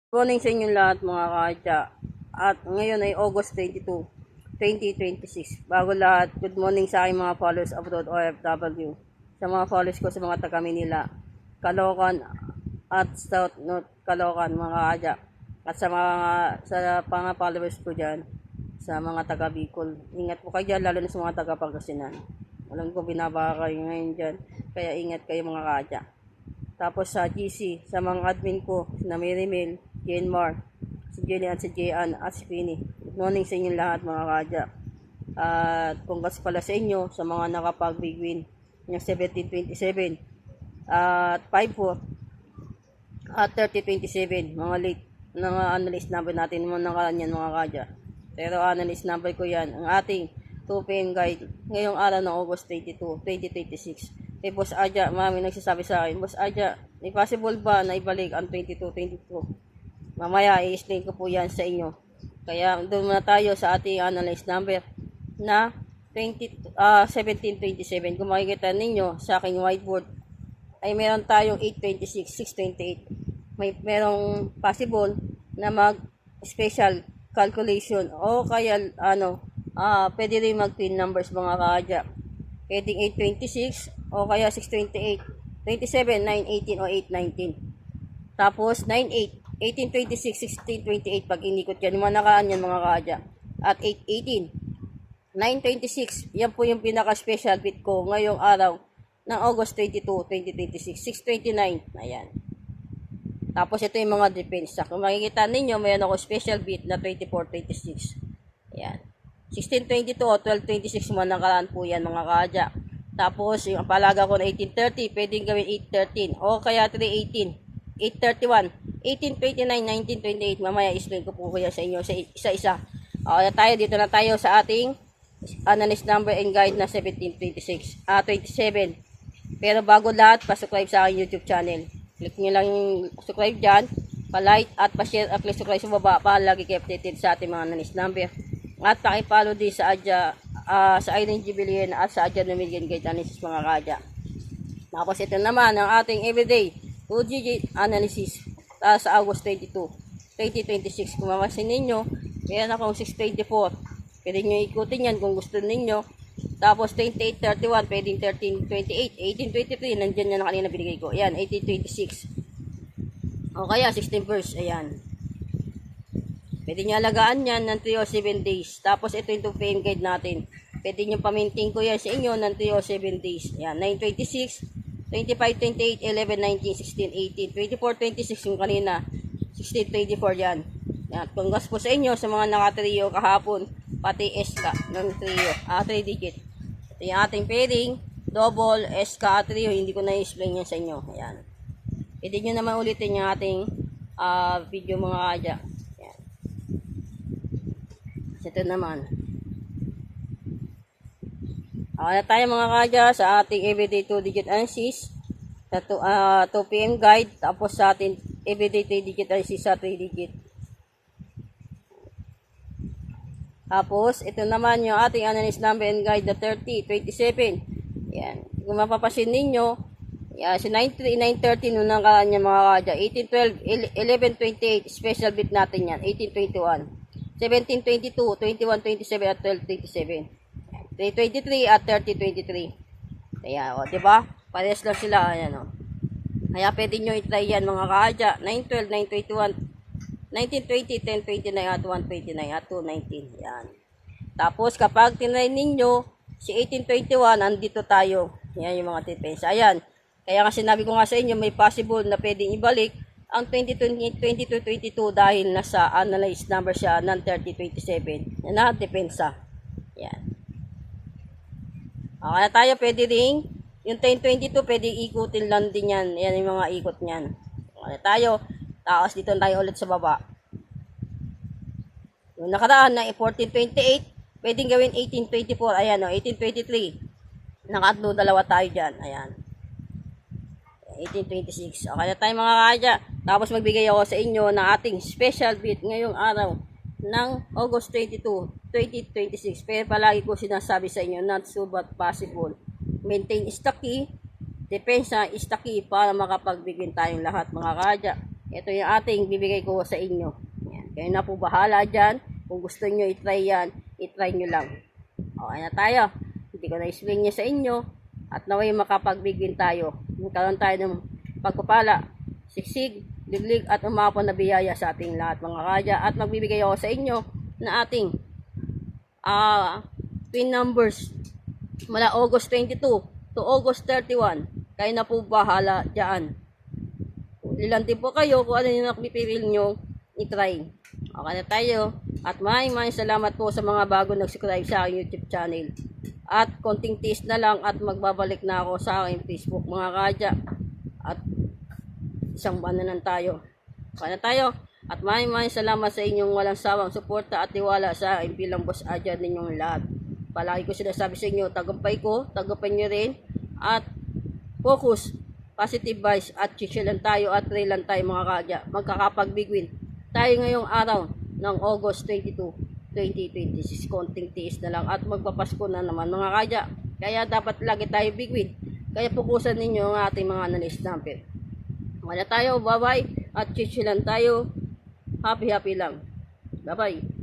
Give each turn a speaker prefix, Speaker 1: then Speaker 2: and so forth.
Speaker 1: Morning sa inyong lahat mga kaadya. At ngayon ay August 22, 2026. Bago lahat, good morning sa aking mga followers abroad OFW. Sa mga followers ko sa mga taga Manila, Caloocan at South North Caloocan mga kaadya. At sa mga followers ko dyan, sa mga taga Bicol. Ingat po kayo dyan, lalo na sa mga taga Pangasinan. Alam ko binabaka kayo ngayon dyan, kaya ingat kayo mga kaadya. Tapos sa GC, sa mga admin ko, na Marimel, Jenmar, si Jenny at si Jean at si Pini. Good morning sa inyong lahat mga kaadya. At congrats pala sa inyo sa mga nakapag-big win ng 1727 at 54 at 3027. Mga late ng analyst number natin mga nakaraan yan mga kaadya. Pero analyst number ko yan, ang ating 2PM guide ngayong araw ng August 22, 2026. Kay Boss Aja, mami nagsasabi sa akin, Boss Aja, may possible ba na ibalik ang 22-22? Mamaya, i-explain ko po yan sa inyo. Kaya doon muna tayo sa ating analyst number na 1727. Kung makikita ninyo sa aking whiteboard, ay meron tayong 826, 628. Merong possible na mag-special calculation o kaya pwede rin mag-twin numbers mga kaadya. Pwedeng 826 o kaya 628, 27, 918 o 819. Tapos 98, 1826, 1628 pag inikot yan. Yung mga nakaan yan mga kaadya. At 818, 926, yan po yung pinaka-special bit ko ngayong araw ng August 22, 2026. 629, ayan. Tapos ito yung mga depensa. Kung makikita ninyo, mayroon ako special bit na 2426. Ayan. 1622 o 1226 mga nakaraan po yan mga kaadya. Tapos yung palaga ko na 1830, pwedeng gawin 813 o kaya 318, 831, 1829, 1928. Mamaya explain ko po kuya sa inyo sa isa-isa. Okay, dito na tayo sa ating analyst number and guide na 1726, 27. Pero bago lahat, pa-subscribe sa aking YouTube channel. Click nyo lang yung subscribe dyan, pa-like at pa-share at click subscribe sa baba para lagi kayo updated sa ating mga analyst number. At pakipollow din sa sa Irene Gibilian at sa Adja Numilian Guide Analysis mga kaadya. Tapos ito naman ang ating everyday 2-digit analysis sa August 22, 2026. Kung mamasin ninyo, meron akong 624. Pwede nyo ikutin yan kung gusto ninyo. Tapos 2831, pwedeng 1328, 1823, nandyan yan na kanina binigay ko. Ayan, 1826. O kaya 16 verse, ayan. Pwede nyo alagaan yan ng 3 o 7 days. Tapos ito yung 2PM guide natin. Pwede nyo paminting ko yan sa inyo ng 3 o 7 days. Ayan, 926, 25, 28, 11, 19, 16, 18, 24, 26 yung kanina. 16, 24 yan. Ayan, congrats po sa inyo sa mga nakatriyo kahapon. Pati SK ng trio. 3 digit. Ito yung ating pairing. Double, SK, trio. Hindi ko na-explain yan sa inyo. Ayan. Pwede nyo naman ulitin yung ating video mga kaadya. Ito naman. Na tayo mga kaadya sa ating everyday 2-digit analysis sa 2PM guide. Tapos sa ating everyday 3-digit analysis sa 3-digit. Tapos ito naman yung ating analysis number and guide na 30, 27. Yan. Kung mapapasin ninyo, si 93, 930 nung nakaraan niya mga kaadya. 1812, 1128 special bit natin yan. 1821. 1722, 2127 at 1227. 323 at 3023. Kaya, diba? Parehas lang sila. Ayan, Kaya pwede nyo i-try yan mga kaadya. 912, 921, 1920, 1029 at 129 at 219. Yan. Tapos, kapag tinry ninyo, si 1821, andito tayo. Yan yung mga depensa. Ayan. Kaya nga sinabi ko nga sa inyo, may possible na pwedeng ibalik ang 22-22 dahil nasa analyzed number siya ng 3027 na depensa. Yan. Okay na tayo, pwede rin yung 1022 pwede ikutin lang din yan. Yan yung mga ikot niyan. Okay na tayo. Tapos dito tayo ulit sa baba. Yung nakaraan na 1428 pwedeng gawin 1824. Ayan 1823. Nakatlo dalawa tayo dyan. Ayan. 1826. Okay na tayo mga kaadya. Tapos magbigay ako sa inyo ng ating special bit ngayong araw ng August 22, 2026. Pero palagi ko sinasabi sa inyo, not so but possible. Maintain is the key. Depensa is the key para makapagbigyan tayong lahat mga kaadya. Ito yung ating bibigay ko sa inyo. Yan. Kayo na po bahala dyan. Kung gusto nyo i-try yan, i-try nyo lang. Okay na tayo. Hindi ko na-explain niya sa inyo. At naway makapagbigin tayo. Magkaroon tayo ng pagpapala, siksig, liglig at umapon na biyaya sa ating lahat mga kaadya. At magbibigay ako sa inyo na ating pin numbers mula August 22 to August 31. Kayo na po bahala dyan. Lilantin po kayo kung ano yung nakipipil nyo i-try. Okay na tayo. At maraming salamat po sa mga bago nag-subscribe sa aking YouTube channel. At konting tease na lang at magbabalik na ako sa aking Facebook mga kaadya. At isang buwan na lang tayo. Okay na tayo. At maraming salamat sa inyong walang sawang suporta at tiwala sa aking bilang boss adya ninyong lahat. Palagi ko sinasabi sa inyo, tagumpay ko, tagumpay nyo rin. At focus, positive vibes at chill lang tayo at pray lang tayo mga kaadya. Magkakapag-big win tayo ngayong araw ng August 22, 2026. Konting tiis na lang at magpapasko na naman mga kaadya. Kaya dapat lagi tayo big win. Kaya pukusan ninyo ang ating mga analyst number. Wala tayo, bye bye at chill lang tayo. Happy lang. Bye bye.